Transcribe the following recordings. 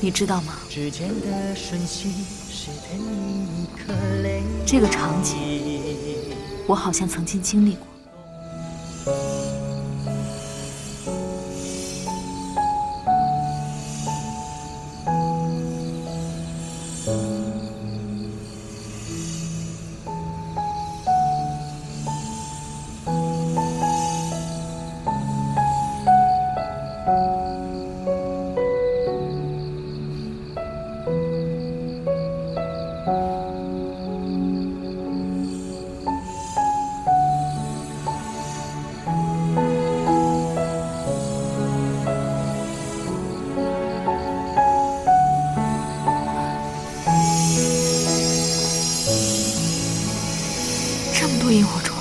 你知道吗？这个场景，我好像曾经经历过。这么多萤火虫，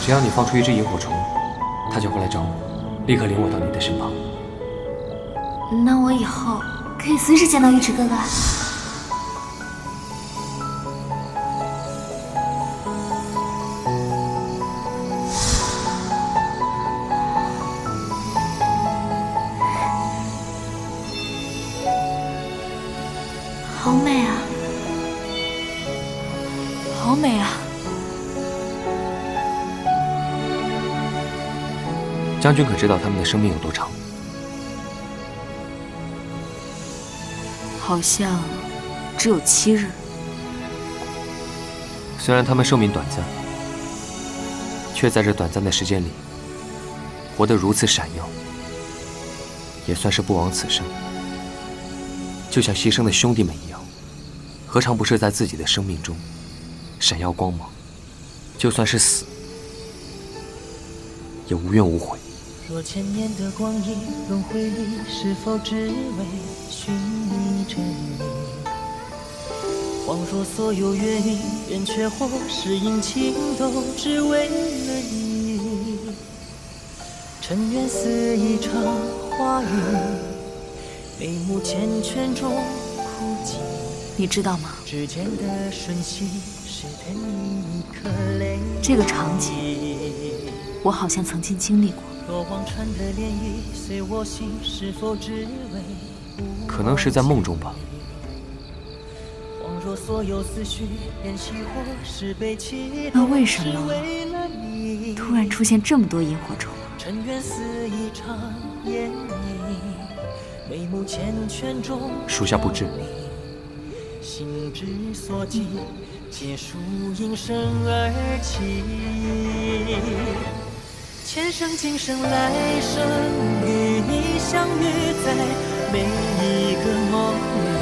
只要你放出一只萤火虫，它就会来找我，立刻领我到你的身旁。那我以后可以随时见到尉迟哥哥。好美啊，好美啊！将军可知道他们的生命有多长？好像只有7日。虽然他们寿命短暂，却在这短暂的时间里活得如此闪耀，也算是不枉此生。就像牺牲的兄弟们一样，何尝不是在自己的生命中闪耀光芒？就算是死，也无怨无悔。若千年的光阴轮回里，是否只为寻觅真理？恍若所有月晕圆缺或是阴晴，都只为了你。尘缘似一场花雨，眉目缱绻中哭泣。你知道吗？指尖的瞬息，是等你一颗泪。这个场景，我好像曾经经历过。若望穿的涟漪随我心，是否只为可能是在梦中吧。恍若所有思绪变喜或是悲戚，那为什么突然出现这么多萤火虫？尘缘似一场烟影，眉目缱绻中属下不知。心之所寄，皆属应声而起。前生今生来生与你相遇在每一个梦里，